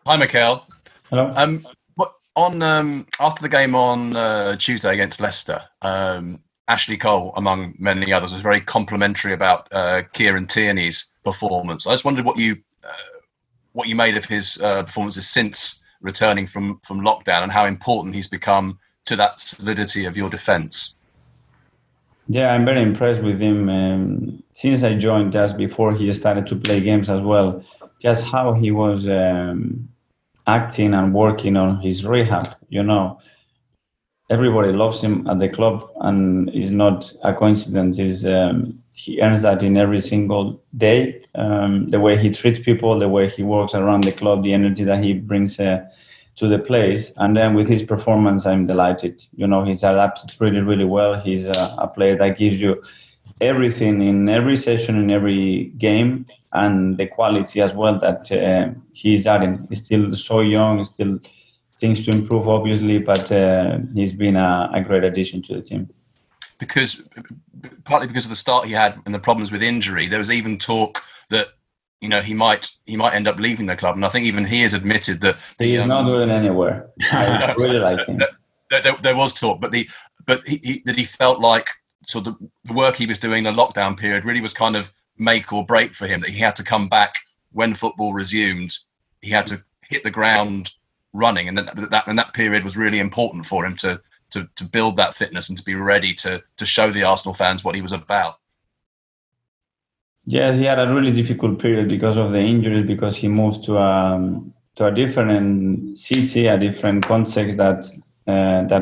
Hi, Mikel. Hello. After the game on Tuesday against Leicester, Ashley Cole, among many others, was very complimentary about Kieran Tierney's performance. I just wondered what you made of his performances since returning from lockdown and how important he's become to that solidity of your defence. Yeah, I'm very impressed with him since I joined just before he started to play games as well. Just how he was acting and working on his rehab. Everybody loves him at the club, and it's not a coincidence. He earns that in every single day. The way he treats people, the way he works around the club, the energy that he brings to the place, and then with his performance, I'm delighted. He's adapted really, really well. He's a player that gives you everything in every session, in every game, and the quality as well that he's adding. He's still so young, still things to improve, obviously, but he's been a great addition to the team. Partly because of the start he had and the problems with injury, there was even talk that he might end up leaving the club, and I think even he has admitted that he is not going anywhere. I really like him. There was talk, but he felt like sort of the work he was doing in the lockdown period really was kind of make or break for him. That he had to come back when football resumed. He had to hit the ground running, and that period was really important for him to build that fitness and to be ready to show the Arsenal fans what he was about. Yes, he had a really difficult period because of the injuries, because he moved to a different city, a different context that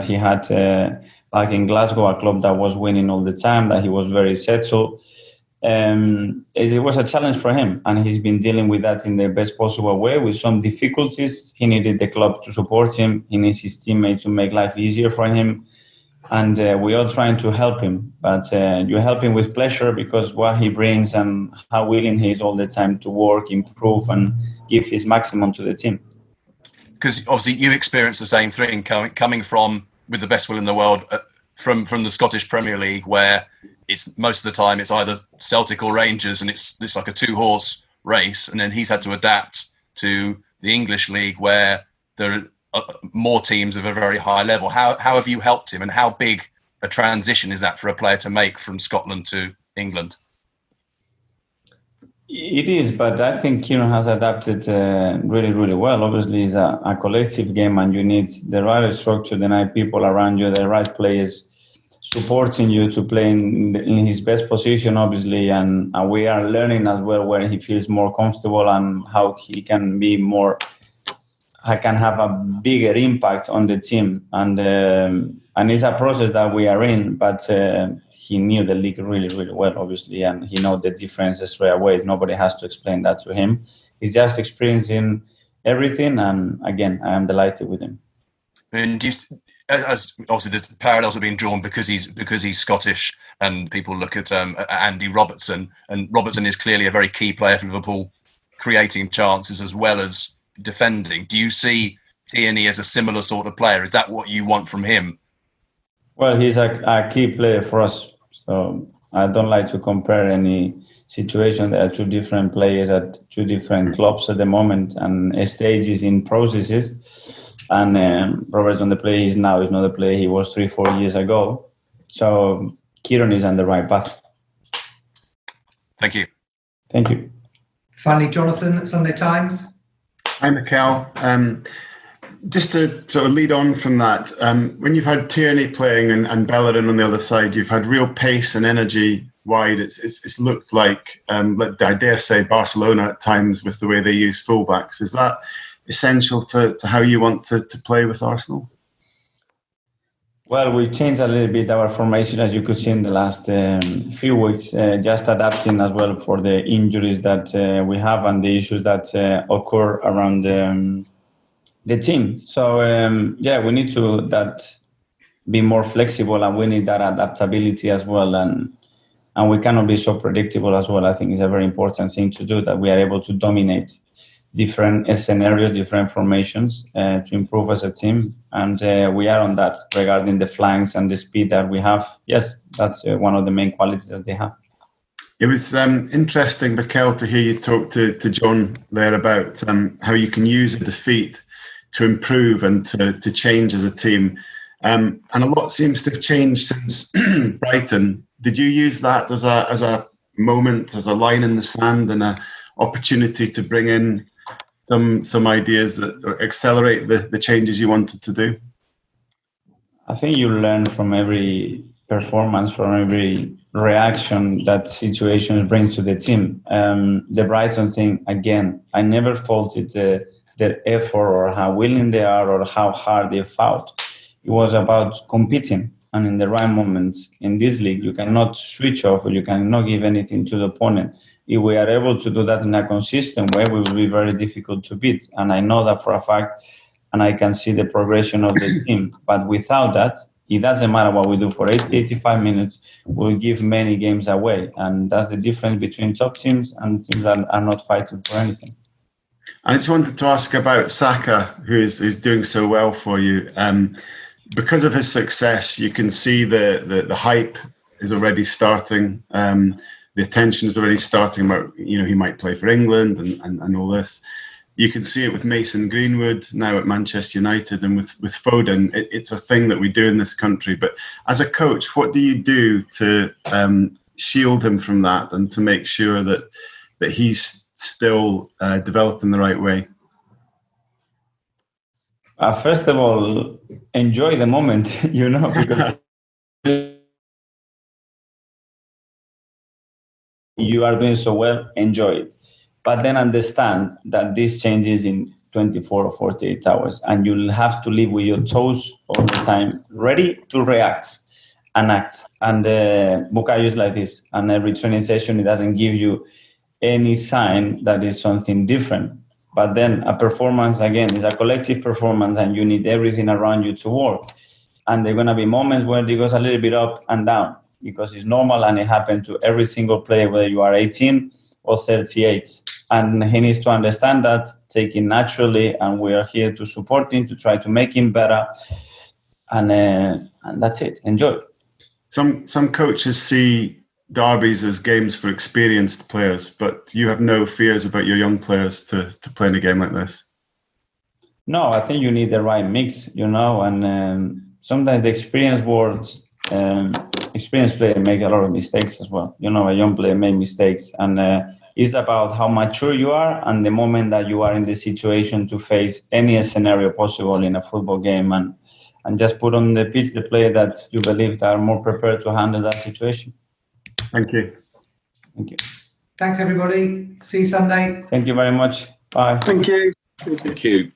he had back in Glasgow, a club that was winning all the time, that he was very settled. It was a challenge for him, and he's been dealing with that in the best possible way with some difficulties. He needed the club to support him. He needs his teammates to make life easier for him. And we are trying to help him, but you help him with pleasure because what he brings and how willing he is all the time to work, improve, and give his maximum to the team. Because obviously you experience the same thing coming from, with the best will in the world, from the Scottish Premier League, where it's most of the time it's either Celtic or Rangers, and it's like a 2-horse race, and then he's had to adapt to the English League where there are more teams of a very high level. How have you helped him, and how big a transition is that for a player to make from Scotland to England? It is, but I think Kieran has adapted really, really well. Obviously, it's a collective game, and you need the right structure, the right people around you, the right players supporting you to play in his best position, obviously. And we are learning as well where he feels more comfortable and how he can be more. I can have a bigger impact on the team, and it's a process that we are in. But he knew the league really, really well, obviously, and he knows the differences straight away. Nobody has to explain that to him. He's just experiencing everything, and again, I am delighted with him. And as obviously, there's parallels are being drawn because he's Scottish, and people look at Andy Robertson, and Robertson is clearly a very key player for Liverpool, creating chances as well as defending. Do you see Tierney as a similar sort of player? Is that what you want from him? Well, he's a key player for us. So I don't like to compare any situation. There are two different players at two different clubs at the moment and stages in processes. And Robertson, the player he's now, is not the player he was 3-4 years ago. So Kieran is on the right path. Thank you. Thank you. Finally, Jonathan at Sunday Times. Hi, Mikel. Just to sort of lead on from that, when you've had Tierney playing and Bellerin on the other side, you've had real pace and energy wide. It's looked like, I dare say, Barcelona at times with the way they use fullbacks. Is that essential to how you want to play with Arsenal? Well, we changed a little bit our formation, as you could see in the last few weeks, just adapting as well for the injuries that we have and the issues that occur around the team. So, we need to be more flexible, and we need that adaptability as well. And we cannot be so predictable as well. I think it's a very important thing to do, that we are able to dominate different scenarios, different formations to improve as a team. And we are on that regarding the flanks and the speed that we have. Yes, that's one of the main qualities that they have. It was interesting, Mikel, to hear you talk to John there about how you can use a defeat to improve and to change as a team. And a lot seems to have changed since Brighton. Did you use that as a moment, as a line in the sand, and an opportunity to bring in some ideas that accelerate the changes you wanted to do? I think you learn from every performance, from every reaction that situations brings to the team. The Brighton thing, again, I never faulted their effort or how willing they are or how hard they fought. It was about competing, and in the right moments in this league, you cannot switch off or you cannot give anything to the opponent. If we are able to do that in a consistent way, we will be very difficult to beat. And I know that for a fact, and I can see the progression of the team. But without that, it doesn't matter what we do for 80, 85 minutes, we'll give many games away. And that's the difference between top teams and teams that are not fighting for anything. I just wanted to ask about Saka, who's doing so well for you. Because of his success, you can see the hype is already starting. The attention is already starting about, he might play for England and all this. You can see it with Mason Greenwood now at Manchester United, and with Foden. It's a thing that we do in this country. But as a coach, what do you do to shield him from that and to make sure that he's still developing the right way? First of all, enjoy the moment, because you are doing so well, enjoy it. But then understand that this changes in 24 or 48 hours, and you'll have to live with your toes all the time, ready to react and act. And Bukayo is like this, and every training session, it doesn't give you any sign that is something different. But then a performance, again, is a collective performance, and you need everything around you to work. And there are going to be moments where it goes a little bit up and down, because it's normal, and it happens to every single player, whether you are 18 or 38. And he needs to understand that, take it naturally, and we are here to support him, to try to make him better. And that's it. Enjoy. Some coaches see derbies as games for experienced players, but you have no fears about your young players to play in a game like this? No, I think you need the right mix, and sometimes the experienced player make a lot of mistakes as well. A young player make mistakes, and it's about how mature you are and the moment that you are in the situation to face any scenario possible in a football game, and just put on the pitch the player that you believe that are more prepared to handle that situation. Thank you. Thank you. Thanks, everybody. See you Sunday. Thank you very much. Bye. Thank you. Thank you.